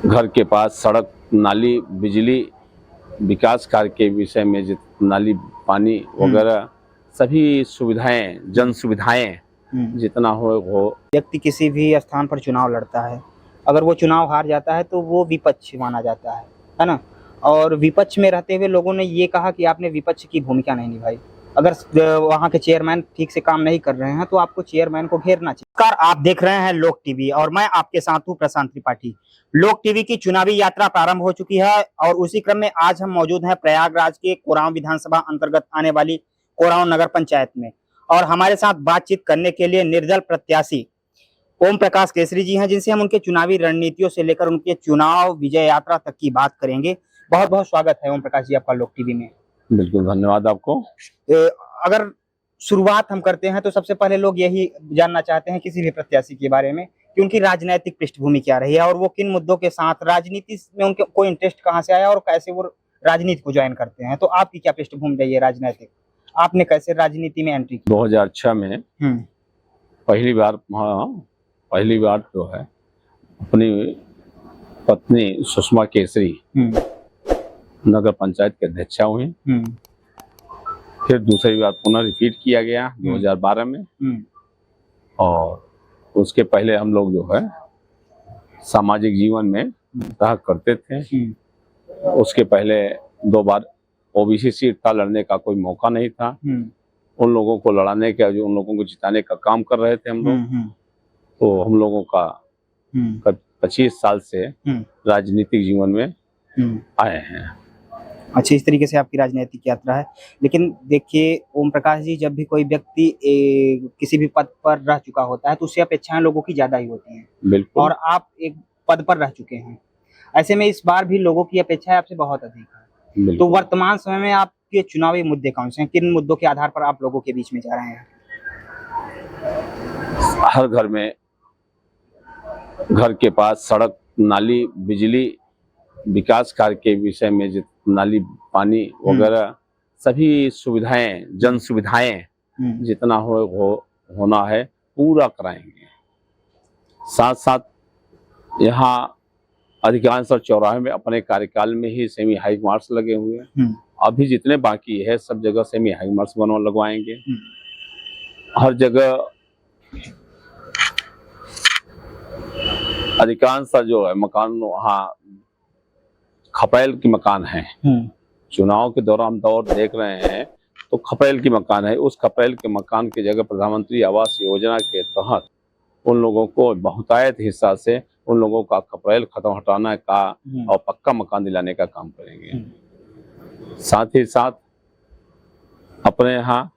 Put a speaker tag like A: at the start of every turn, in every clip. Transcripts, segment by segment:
A: घर के पास सड़क, नाली, बिजली, विकास कार्य के विषय में नाली, पानी वगैरह सभी सुविधाएं, जन सुविधाएं जितना हो।
B: व्यक्ति किसी भी स्थान पर चुनाव लड़ता है, अगर वो चुनाव हार जाता है तो वो विपक्ष माना जाता है ना। और विपक्ष में रहते हुए लोगों ने ये कहा कि आपने विपक्ष की भूमिका नहीं निभाई। अगर वहाँ के चेयरमैन ठीक से काम नहीं कर रहे हैं तो आपको चेयरमैन को घेरना चाहिए। आप देख रहे हैं लोक टीवी और मैं आपके साथ हूँ प्रशांत त्रिपाठी। लोक टीवी की चुनावी यात्रा प्रारंभ हो चुकी है और उसी क्रम में आज हम मौजूद हैं प्रयागराज के कोरांव विधानसभा अंतर्गत आने वाली कोरांव नगर पंचायत में। और हमारे साथ बातचीत करने के लिए निर्दल प्रत्याशी ओम प्रकाश केसरी जी हैं, जिनसे हम उनके चुनावी रणनीतियों से लेकर उनके चुनाव विजय यात्रा तक की बात करेंगे। बहुत बहुत स्वागत है ओम प्रकाश जी आपका लोक टीवी में।
A: बिल्कुल, धन्यवाद आपको।
B: अगर शुरुआत हम करते हैं तो सबसे पहले लोग यही जानना चाहते हैं किसी भी प्रत्याशी के बारे में कि उनकी राजनीतिक पृष्ठभूमि क्या रही है और वो किन मुद्दों के साथ राजनीति में उनके कोई इंटरेस्ट कहाँ से आया और कैसे वो राजनीति को ज्वाइन करते हैं। तो आपकी क्या पृष्ठभूमि रही है राजनीतिक, आपने कैसे राजनीति में एंट्री की?
A: 2006 में पहली बार जो है अपनी पत्नी सुषमा केसरी नगर पंचायत के अध्यक्षा हुई। फिर दूसरी बार पुनः रिपीट किया गया 2012 में। और उसके पहले हम लोग जो है सामाजिक जीवन में रहा करते थे। उसके पहले 2 बार ओबीसी सीट था, लड़ने का कोई मौका नहीं था। उन लोगों को लड़ाने का, जो उन लोगों को जिताने का काम कर रहे थे हम लोग। तो हम लोगों का 25 साल से राजनीतिक जीवन में आए हैं।
B: अच्छा, इस तरीके से आपकी राजनीतिक यात्रा है। लेकिन देखिए ओम प्रकाश जी, जब भी कोई व्यक्ति किसी भी पद पर रह चुका होता है तो उससे अपेक्षाएं लोगों की ज्यादा ही होती हैं।
A: बिल्कुल।
B: और आप एक पद पर रह चुके हैं, ऐसे में इस बार भी लोगों की अपेक्षाएं आपसे बहुत अधिक है। तो वर्तमान समय में आपके चुनावी मुद्दे कौन से हैं? किन मुद्दों के आधार पर आप लोगों के बीच में जा रहे हैं?
A: हर घर में, घर के पास सड़क, नाली, बिजली, विकास कार्य के विषय में नाली, पानी वगैरह सभी सुविधाएं, जन सुविधाएं जितना होना है पूरा कराएंगे। साथ साथ यहाँ अधिकांश चौराहे में अपने कार्यकाल में ही सेमी हाई मार्क्स लगे हुए हैं। अभी जितने बाकी है सब जगह सेमी हाई मार्क्स लगवाएंगे। हर जगह अधिकांश जो है मकान वहाँ खपैल की मकान है। चुनाव के दौरान दौर देख रहे हैं तो खपैल की मकान है। उस खपैल के मकान की जगह प्रधानमंत्री आवास योजना के तहत उन लोगों को बहुतायत हिस्सा से उन लोगों का खपैल खत्म हटाने का और पक्का मकान दिलाने का काम करेंगे। साथ ही साथ अपने यहाँ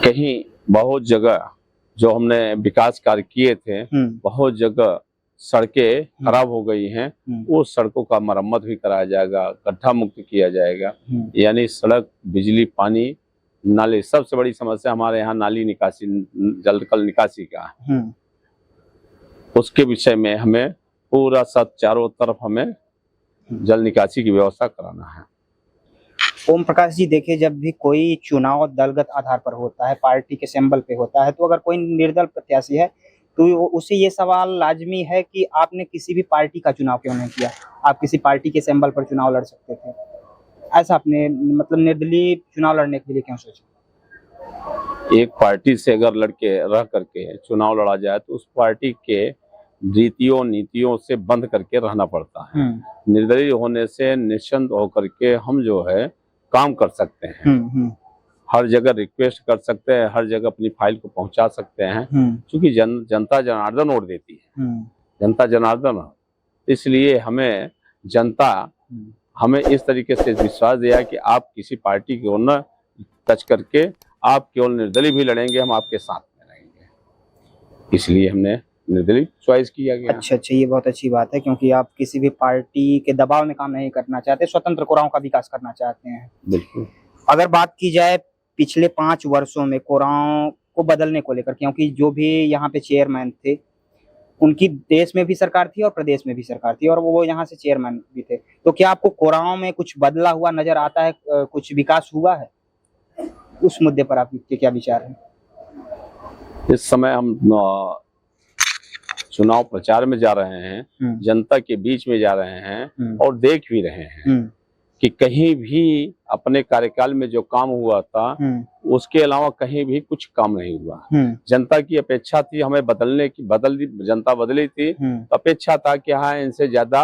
A: कहीं बहुत जगह जो हमने विकास कार्य किए थे, बहुत जगह सड़कें खराब हो गई हैं। उस सड़कों का मरम्मत भी कराया जाएगा, गड्ढा मुक्त किया जाएगा। यानी सड़क, बिजली, पानी, नाले, सबसे बड़ी समस्या हमारे यहाँ नाली निकासी, जल निकासी का है। उसके विषय में हमें पूरा सब चारों तरफ हमें जल निकासी की व्यवस्था कराना है।
B: ओम प्रकाश जी, देखिए जब भी कोई चुनाव दलगत आधार पर होता है, पार्टी के सिंबल पे होता है, तो अगर कोई निर्दल प्रत्याशी है तो उसे ये सवाल लाजमी है कि आपने किसी भी पार्टी का चुनाव क्यों नहीं किया, आप किसी पार्टी के सिंबल पर चुनाव लड़ सकते थे। ऐसा आपने मतलब निर्दलीय चुनाव लड़ने के लिए क्यों सोचा?
A: एक पार्टी से अगर लड़के रह करके चुनाव लड़ा जाए तो उस पार्टी के रीतियों नीतियों से बंद करके रहना पड़ता है। निर्दलीय होने से निश्चिंत होकर के हम जो है काम कर सकते हैं। हर जगह रिक्वेस्ट कर सकते हैं, हर जगह अपनी फाइल को पहुंचा सकते हैं। क्योंकि जनता जनार्दन वोट देती है, जनता जनार्दन। इसलिए हमें जनता हमें इस तरीके से विश्वास दिया कि आप किसी पार्टी को न टच करके आप केवल निर्दलीय भी लड़ेंगे, हम आपके साथ में रहेंगे। इसलिए हमने निर्दलीय चॉइस किया गया।
B: अच्छा, ये बहुत अच्छी बात है, क्योंकि आप किसी भी पार्टी के दबाव में काम नहीं करना चाहते, स्वतंत्र कोरांव का विकास करना चाहते हैं।
A: बिल्कुल।
B: अगर बात की जाए पिछले 5 वर्षों में कोरांव को बदलने को लेकर, क्योंकि जो भी यहाँ पे चेयरमैन थे उनकी देश में भी सरकार थी और प्रदेश में भी सरकार थी और वो यहाँ से चेयरमैन भी थे, तो क्या आपको कोरांव में कुछ बदला हुआ नजर आता है, कुछ विकास हुआ है? उस मुद्दे पर आपके क्या विचार हैं?
A: इस समय हम चुनाव प्रचार में जा रहे हैं, जनता के बीच में जा रहे हैं और देख भी रहे हैं कि कहीं भी अपने कार्यकाल में जो काम हुआ था उसके अलावा कहीं भी कुछ काम नहीं हुआ। जनता की अपेक्षा थी हमें बदलने की, जनता बदली थी तो अपेक्षा था कि हाँ इनसे ज्यादा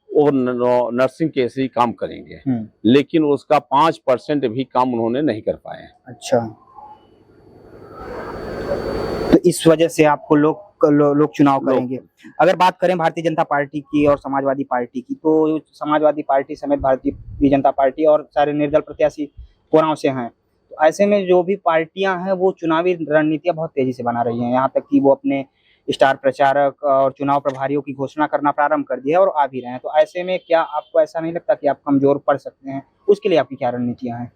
A: वो नर्सिंग केसरी काम करेंगे, लेकिन उसका 5% भी काम उन्होंने नहीं कर पाए।
B: अच्छा, तो इस वजह से आपको लोग चुनाव करेंगे। अगर बात करें भारतीय जनता पार्टी की और समाजवादी पार्टी की, तो समाजवादी पार्टी समेत भारतीय जनता पार्टी और सारे निर्दल प्रत्याशी कोरांव से हैं, तो ऐसे में जो भी पार्टियां हैं वो चुनावी रणनीतियां बहुत तेजी से बना रही हैं, यहाँ तक कि वो अपने स्टार प्रचारक और चुनाव प्रभारियों की घोषणा करना प्रारंभ कर दिया है और आ भी रहे हैं। तो ऐसे में क्या आपको ऐसा नहीं लगता कि आप कमजोर पड़ सकते हैं? उसके लिए आपकी क्या रणनीतियां हैं?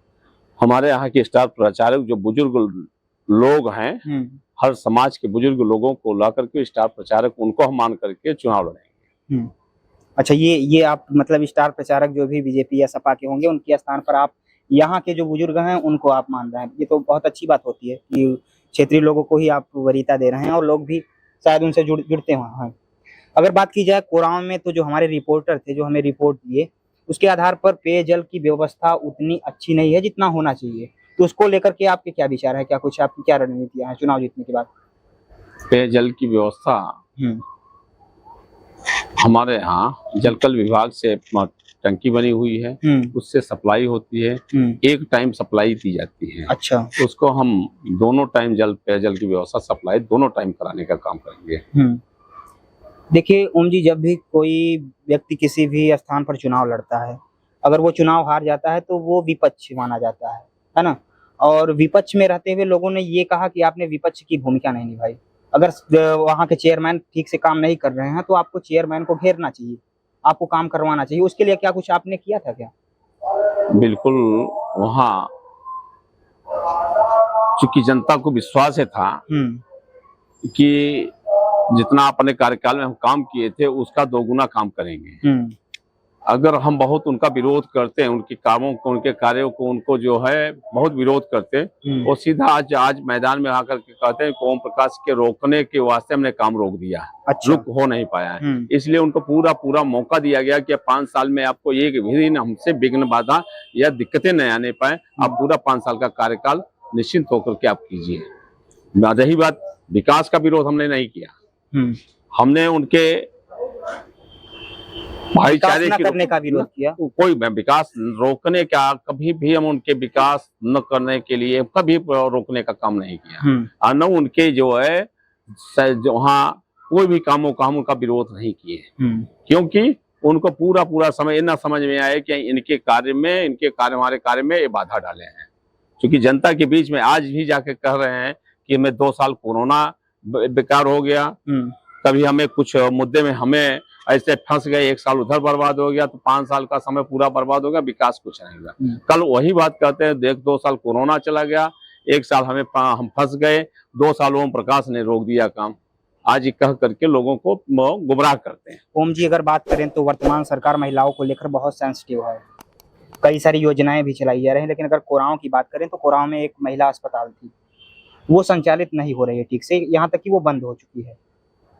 A: हमारे यहाँ के स्टार प्रचारक जो बुजुर्ग लोग हैं, हर समाज के बुजुर्ग लोगों को ला करके स्टार प्रचारक उनको हम मान करके चुनाव लड़ेंगे।
B: अच्छा, ये आप मतलब स्टार प्रचारक जो भी बीजेपी या सपा के होंगे उनके स्थान पर आप यहाँ के जो बुजुर्ग हैं उनको आप मान रहे हैं। ये तो बहुत अच्छी बात होती है कि क्षेत्रीय लोगों को ही आप वरीयता दे रहे हैं और लोग भी शायद उनसे जुड़ते हैं। अगर बात की जाए कोरांव में, तो जो हमारे रिपोर्टर थे जो हमें रिपोर्ट दिए, उसके आधार पर पेयजल की व्यवस्था उतनी अच्छी नहीं है जितना होना चाहिए। तो उसको लेकर के आपके क्या विचार है? क्या कुछ आपकी क्या रणनीतियां हैं चुनाव जीतने के बाद?
A: पेयजल की व्यवस्था हमारे यहाँ जलकल विभाग से टंकी बनी हुई है, उससे सप्लाई होती है, एक टाइम सप्लाई दी जाती है।
B: अच्छा,
A: उसको हम दोनों टाइम पेयजल की व्यवस्था सप्लाई दोनों टाइम कराने का काम करेंगे।
B: देखिए ओम जी, जब भी कोई व्यक्ति किसी भी स्थान पर चुनाव लड़ता है, अगर वो चुनाव हार जाता है तो वो विपक्ष माना जाता है ना? और विपक्ष में रहते हुए लोगों ने ये कहा कि आपने विपक्ष की भूमिका नहीं निभाई। अगर वहाँ के चेयरमैन ठीक से काम नहीं कर रहे हैं तो आपको चेयरमैन को घेरना चाहिए, आपको काम करवाना चाहिए। उसके लिए क्या कुछ आपने किया था क्या?
A: बिल्कुल, वहाँ चूंकि जनता को विश्वास है था कि जितना अपने कार्यकाल में हम काम किए थे उसका दोगुना काम करेंगे। अगर हम बहुत उनका विरोध करते हैं, उनके कामों को, उनके कार्यों को, उनको जो है बहुत विरोध करते, वो सीधा आज मैदान में आकर के कहते हैं ओम प्रकाश के रोकने के वास्ते हमने काम रोक दिया।
B: अच्छा।
A: रुक हो नहीं पाया है, इसलिए उनको पूरा मौका दिया गया कि 5 साल में आपको एक भी दिन हमसे विघ्न बाधा या दिक्कतें न आने पाए, आप पूरा 5 साल का कार्यकाल निश्चिंत होकर के आप कीजिए। रही बात विकास का, विरोध हमने नहीं किया, हमने उनके भाईचारे
B: करने का विरोध किया।
A: कोई विकास रोकने का, कभी भी हम उनके विकास न करने के लिए कभी रोकने का काम नहीं किया, और न उनके जो है वहाँ कोई भी कामों का हम उनका विरोध नहीं किए, क्योंकि उनको पूरा समय न समझ में आए कि इनके कार्य हमारे कार्य में ये बाधा डाले हैं। क्योंकि जनता के बीच में आज भी जाके कह रहे हैं कि हमें 2 साल कोरोना बेकार हो गया, कभी हमें कुछ मुद्दे में हमें ऐसे फंस गए, 1 साल उधर बर्बाद हो गया, तो 5 साल का समय पूरा बर्बाद हो गया, विकास कुछ नहीं हुआ। कल वही बात कहते हैं, देख 2 साल कोरोना चला गया, 1 साल हम फंस गए, 2 साल ओम प्रकाश ने रोक दिया काम। आज कह करके लोगों को गुमराह करते हैं।
B: ओम जी, अगर बात करें तो वर्तमान सरकार महिलाओं को लेकर बहुत सेंसिटिव है, कई सारी योजनाएं भी चलाई जा रही हैं, लेकिन अगर कोरांव की बात करें तो कोरांव में एक महिला अस्पताल थी, वो संचालित नहीं हो रही है ठीक से, यहाँ तक कि वो बंद हो चुकी है।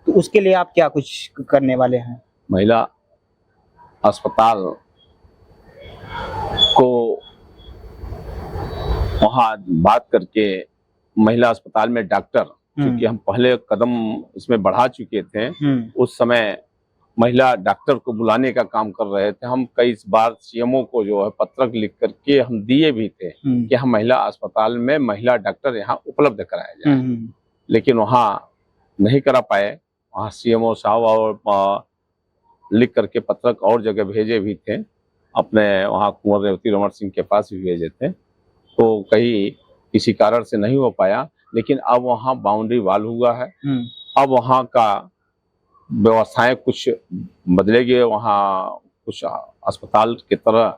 B: तो उसके लिए आप क्या कुछ करने वाले हैं?
A: महिला अस्पताल को वहाँ बात करके महिला अस्पताल में डॉक्टर, क्योंकि हम पहले कदम इसमें बढ़ा चुके थे, उस समय महिला डॉक्टर को बुलाने का काम कर रहे थे। हम कई बार सीएमओ को जो है पत्रक लिख करके हम दिए भी थे कि हम महिला अस्पताल में महिला डॉक्टर यहाँ उपलब्ध कराया जाए, लेकिन वहाँ नहीं करा पाए। वहाँ सीएमओ साहब और लिख करके पत्रक और जगह भेजे भी थे, अपने वहाँ कुंवर रेवती रमन सिंह के पास भी भेजे थे, तो कहीं किसी कारण से नहीं हो पाया। लेकिन अब वहाँ बाउंड्री वाल हुआ है, अब वहाँ का व्यवस्थाएं कुछ बदलेगी, वहाँ कुछ अस्पताल की तरह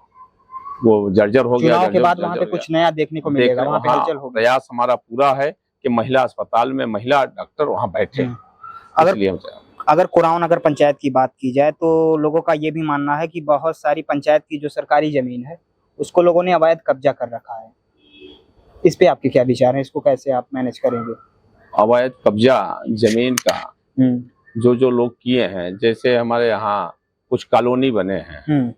A: वो जर्जर हो गया।
B: चुनाव के बाद वहाँ पे कुछ नया देखने को मिलेगा, वहाँ पे हलचल होगी।
A: प्रयास हमारा पूरा है कि महिला अस्पताल में महिला डॉक्टर वहाँ बैठे।
B: अगर कोरांव नगर पंचायत की बात की जाए तो लोगों का ये भी मानना है कि बहुत सारी पंचायत की जो सरकारी जमीन है उसको लोगों ने अवैध कब्जा कर रखा है। इस पे आपके क्या विचार हैं? इसको कैसे आप मैनेज करेंगे?
A: अवैध कब्जा जमीन का जो जो लोग किए हैं, जैसे हमारे यहाँ कुछ कॉलोनी बने हैं,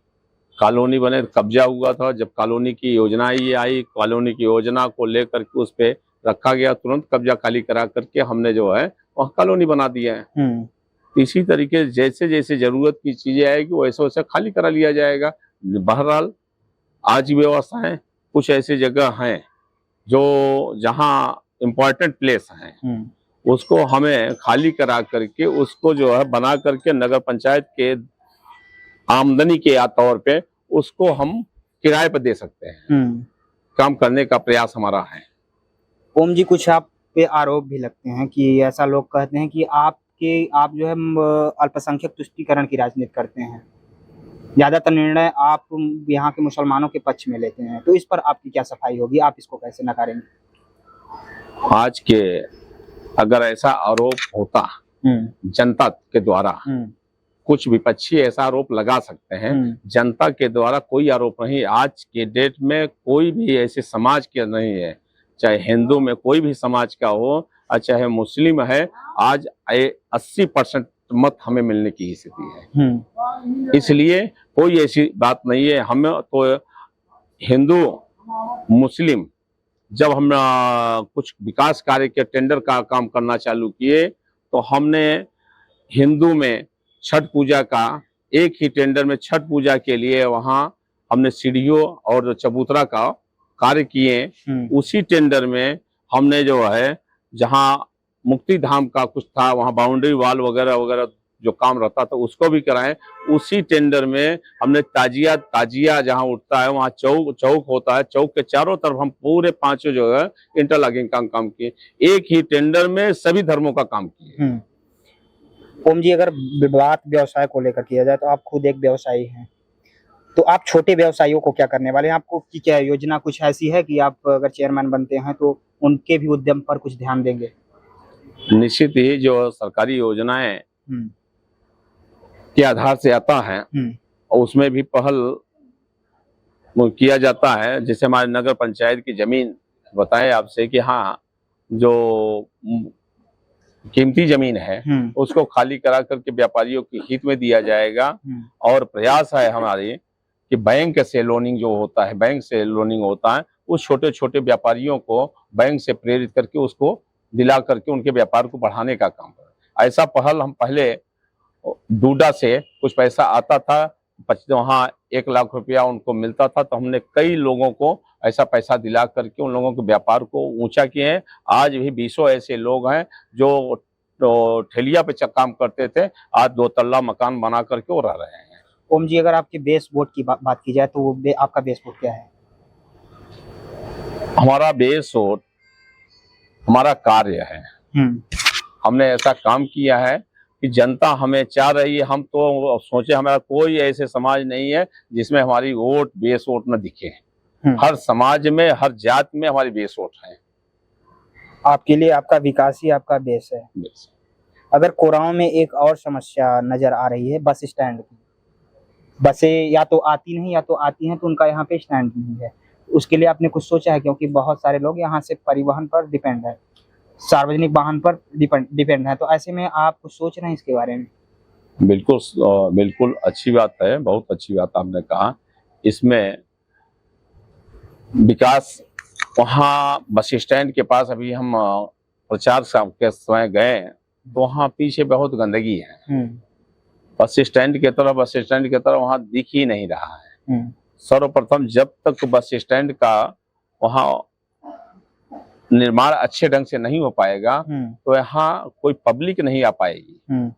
A: कॉलोनी बने कब्जा हुआ था, जब कॉलोनी की योजना ये आई, कॉलोनी की योजना को लेकर के उस पे रखा गया, तुरंत कब्जा खाली करा करके हमने जो है वहाँ कॉलोनी बना दिया है। इसी तरीके से जैसे जैसे जरूरत की चीजें आएगी वैसे वैसे खाली करा लिया जाएगा। बहरहाल आज व्यवस्थाएं कुछ ऐसी जगह हैं जो जहाँ इम्पोर्टेंट प्लेस हैं, उसको हमें खाली करा करके उसको जो है बना करके नगर पंचायत के आमदनी के तौर पे उसको हम किराए पर दे सकते हैं। काम करने का प्रयास हमारा है।
B: ओम जी, कुछ आप पे आरोप भी लगते हैं कि ऐसा लोग कहते हैं कि आप जो है अल्पसंख्यक तुष्टीकरण की राजनीति करते हैं, ज्यादातर निर्णय आप यहाँ के मुसलमानों के पक्ष में लेते हैं, तो इस पर आपकी क्या सफाई होगी, आप इसको कैसे नकारेंगे?
A: आज के अगर ऐसा आरोप होता जनता के द्वारा, कुछ विपक्षी ऐसा आरोप लगा सकते हैं, जनता के द्वारा कोई आरोप नहीं। आज के डेट में कोई भी ऐसे समाज के नहीं है, चाहे हिंदू में कोई भी समाज का हो और चाहे मुस्लिम है, आज 80% मत हमें मिलने की स्थिति है। इसलिए कोई ऐसी बात नहीं है। हमें तो हिंदू मुस्लिम जब हम कुछ विकास कार्य के टेंडर का काम करना चालू किए तो हमने हिंदू में छठ पूजा का एक ही टेंडर में छठ पूजा के लिए वहां हमने सीढ़ियों और चबूतरा का कार्य किए। उसी टेंडर में हमने जो है जहां मुक्ति धाम का कुछ था वहां बाउंड्री वॉल वगैरह वगैरह जो काम रहता था उसको भी कराएं। उसी टेंडर में हमने ताजिया जहां उठता है वहां चौक होता है, चौक के चारों तरफ हम पूरे पांचों जो है इंटरलॉकिंग का काम किए। एक ही टेंडर में सभी धर्मों का काम किए।
B: ओम जी, अगर बात व्यवसाय को लेकर किया जाए तो आप खुद एक व्यवसायी हैं, तो आप छोटे व्यवसायियों को क्या करने वाले हैं? आपको की क्या योजना कुछ ऐसी है कि आप अगर चेयरमैन बनते हैं तो उनके भी उद्यम पर कुछ ध्यान देंगे?
A: निश्चित ही जो सरकारी योजनाएं के आधार से आता है और उसमें भी पहल किया जाता है। जैसे हमारे नगर पंचायत की जमीन बताएं आपसे कि हाँ जो कीमती जमीन है उसको खाली करा करके व्यापारियों के हित में दिया जाएगा। और प्रयास है हमारे कि बैंक से लोनिंग जो होता है, बैंक से लोनिंग होता है, उस छोटे छोटे व्यापारियों को बैंक से प्रेरित करके उसको दिला करके उनके व्यापार को बढ़ाने का काम करें। ऐसा पहल हम पहले डूडा से कुछ पैसा आता था, वहाँ 1 लाख रुपया उनको मिलता था, तो हमने कई लोगों को ऐसा पैसा दिला करके उन लोगों के व्यापार को ऊंचा किए हैं। आज भी 20 ऐसे लोग हैं जो ठेलिया पे काम करते थे, आज 2 तल्ला मकान बना करके वो रह रहे हैं।
B: ओम जी, अगर आपके बेस वोट की बात की जाए तो वो आपका बेस वोट क्या है?
A: हमारा बेस वोट हमारा कार्य है। हमने ऐसा काम किया है कि जनता हमें चाह रही है। हम तो सोचे हमारा कोई ऐसे समाज नहीं है जिसमें हमारी वोट बेस वोट न दिखे। हर समाज में, हर जात में हमारी बेस वोट है।
B: आपके लिए आपका विकास ही आपका बेस है। अगर कोरांव में एक और समस्या नजर आ रही है बस स्टैंड की, बसें या तो आती नहीं या तो आती हैं तो उनका यहाँ पे स्टैंड नहीं है, उसके लिए आपने कुछ सोचा है? क्योंकि बहुत सारे लोग यहाँ से परिवहन पर डिपेंड है, सार्वजनिक वाहन पर डिपेंड है, तो ऐसे में आप कुछ सोच रहे हैं इसके बारे में?
A: बिल्कुल अच्छी बात है, बहुत अच्छी बात आपने कहा। इसमें विकास वहाँ बस स्टैंड के पास अभी हम प्रचार के समय गए तो वहाँ पीछे बहुत गंदगी है। बस स्टैंड की तरफ वहाँ दिख ही नहीं रहा है। सर्वप्रथम जब तक बस स्टैंड का वहाँ निर्माण अच्छे ढंग से नहीं हो पाएगा तो यहाँ कोई पब्लिक नहीं आ पाएगी।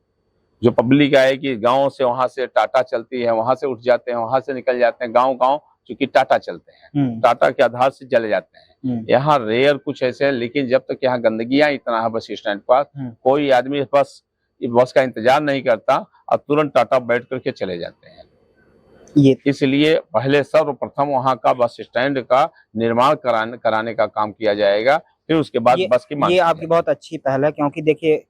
A: जो पब्लिक आएगी गांव से, वहां से टाटा चलती है, वहां से उठ जाते हैं, वहां से निकल जाते हैं, गांव चूंकि टाटा चलते हैं, टाटा के आधार से चले जाते हैं। यहाँ रेयर कुछ ऐसे है, लेकिन जब तक यहाँ गंदगियां इतना है बस स्टैंड पास, कोई आदमी बस का इंतजार नहीं करता और तुरंत टाटा बैठ करके चले जाते हैं। इसलिए पहले सर्वप्रथम वहाँ का बस स्टैंड का निर्माण कराने का काम किया जाएगा, फिर उसके बाद बस की मांग।
B: ये आपकी बहुत अच्छी पहल है, क्योंकि देखिए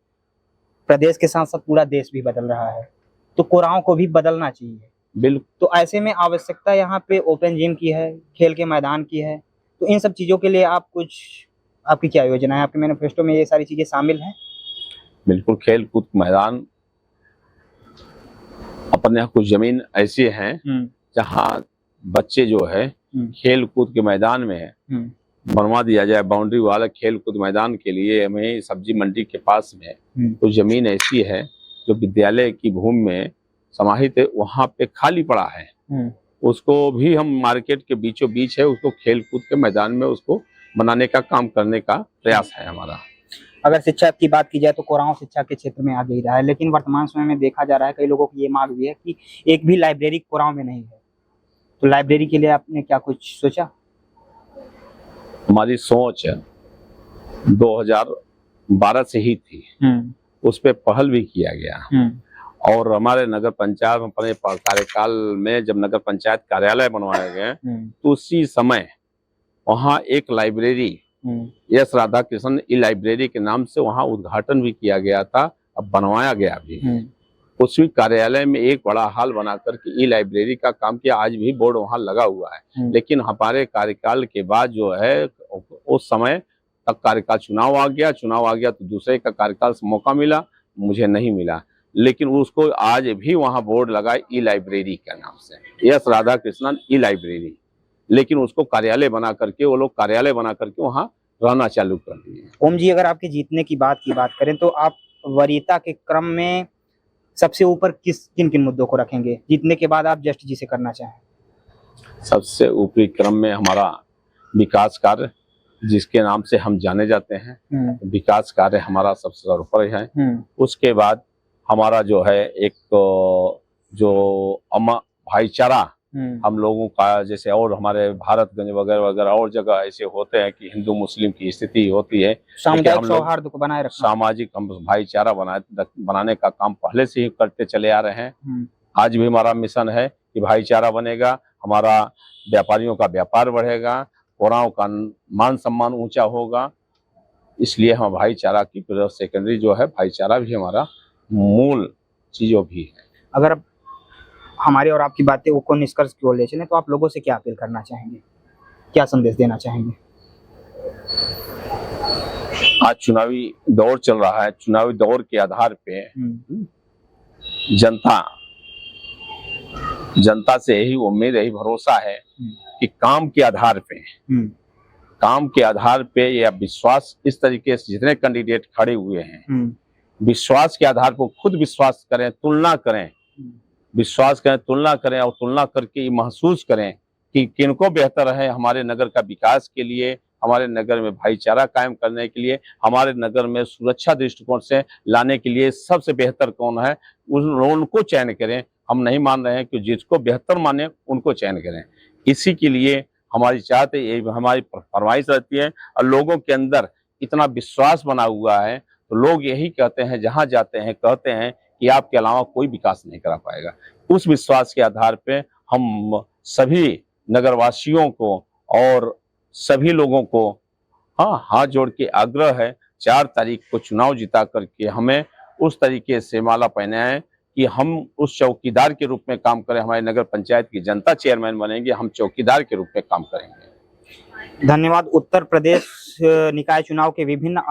B: प्रदेश के साथ साथ पूरा देश भी बदल रहा है, तो कोरांव को भी बदलना चाहिए।
A: बिल्कुल।
B: तो ऐसे में आवश्यकता यहाँ पे ओपन जिम की है, खेल के मैदान की है, तो इन सब चीजों के लिए आपकी क्या योजना है? आपके मैनिफेस्टो में ये सारी चीजें शामिल हैं?
A: बिल्कुल, खेल कूद मैदान अपने यहाँ कुछ जमीन ऐसी है जहाँ बच्चे जो है खेल कूद के मैदान में बनवा दिया जाए, बाउंड्री वाला खेल कूद मैदान के लिए। हमें सब्जी मंडी के पास में कुछ जमीन ऐसी है जो विद्यालय की भूमि में समाहित है, वहाँ पे खाली पड़ा है। उसको भी हम मार्केट के बीचों बीच है, उसको खेल कूद के मैदान में उसको बनाने का काम करने का प्रयास है हमारा।
B: अगर शिक्षा की बात की जाए तो कोरांव शिक्षा के क्षेत्र में आगे ही रहा है, लेकिन वर्तमान समय में देखा जा रहा है कई लोगों की ये मांग भी है कि एक भी लाइब्रेरी कोरांव में नहीं है। तो लाइब्रेरी के लिए आपने क्या कुछ सोचा?
A: हमारी सोच 2012 से ही थी, उस पर पहल भी किया गया और हमारे नगर पंचायत अपने कार्यकाल में जब नगर पंचायत कार्यालय बनवाए गए तो उसी समय वहाँ एक लाइब्रेरी एस राधा कृष्ण ई लाइब्रेरी के नाम से वहाँ उद्घाटन भी किया गया था, अब बनवाया गया भी। उसी कार्यालय में एक बड़ा हॉल बना करके ई लाइब्रेरी का काम किया, आज भी बोर्ड वहाँ लगा हुआ है। लेकिन हमारे कार्यकाल के बाद जो है उस समय तक कार्यकाल चुनाव आ गया तो दूसरे का कार्यकाल से मौका मिला, मुझे नहीं मिला, लेकिन उसको आज भी वहाँ बोर्ड लगा ई लाइब्रेरी के नाम से, एस राधा कृष्णन ई लाइब्रेरी। लेकिन उसको कार्यालय बना करके वो लोग कार्यालय बना करके वहाँ रहना चालू कर दिए।
B: ओम जी, अगर आपके जीतने की बात करें तो आप वरीयता के क्रम में सबसे ऊपर किन किन मुद्दों को रखेंगे? जीतने के बाद आप जस्ट जी से करना चाहें।
A: सबसे ऊपरी क्रम में हमारा विकास कार्य, जिसके नाम से हम जाने जाते हैं, विकास कार्य हमारा सबसे सर्वोपरि है। उसके बाद हमारा जो है एक जो भाईचारा हम लोगों का, जैसे और हमारे भारतगंज वगैरह वगैरह और जगह ऐसे होते हैं कि हिंदू मुस्लिम की स्थिति होती है,
B: सामाजिक सौहार्द को बनाए रखना,
A: सामाजिक हम भाईचारा बनाने का काम पहले से ही करते चले आ रहे हैं। आज भी हमारा मिशन है कि भाईचारा बनेगा, हमारा व्यापारियों का व्यापार बढ़ेगा, कोरांव का मान सम्मान ऊंचा होगा। इसलिए हम भाईचारा की सेकेंडरी जो है भाईचारा भी हमारा मूल चीजों भी है।
B: अगर हमारी और आपकी बातें को निष्कर्ष की ओर ले चलें तो आप लोगों से क्या अपील करना चाहेंगे, क्या संदेश देना चाहेंगे?
A: आज चुनावी दौर चल रहा है, चुनावी दौर के आधार पे जनता से यही उम्मीद, यही भरोसा है कि काम के आधार पे या विश्वास, इस तरीके से जितने कैंडिडेट खड़े हुए हैं विश्वास के आधार पर खुद विश्वास करें, तुलना करें, विश्वास करें, तुलना करें और तुलना करके ये महसूस करें कि किनको बेहतर है हमारे नगर का विकास के लिए, हमारे नगर में भाईचारा कायम करने के लिए, हमारे नगर में सुरक्षा दृष्टिकोण से लाने के लिए सबसे बेहतर कौन है, उनको चयन करें। हम नहीं मान रहे हैं कि जिसको बेहतर माने उनको चयन करें। इसी के लिए हमारी चाहत है, हमारी फरमाइश रहती है और लोगों के अंदर इतना विश्वास बना हुआ है तो लोग यही कहते हैं, जहाँ जाते हैं कहते हैं कि आपके अलावा कोई विकास नहीं करा पाएगा। उस विश्वास के आधार पे हम सभी नगरवासियों को और सभी लोगों को हाथ जोड़ के आग्रह है, 4 तारीख को चुनाव जिता करके हमें उस तरीके से माला पहनाएं कि हम उस चौकीदार के रूप में काम करें। हमारे नगर पंचायत की जनता चेयरमैन बनेंगे, हम चौकीदार के रूप में काम करेंगे।
B: धन्यवाद। उत्तर प्रदेश निकाय चुनाव के विभिन्न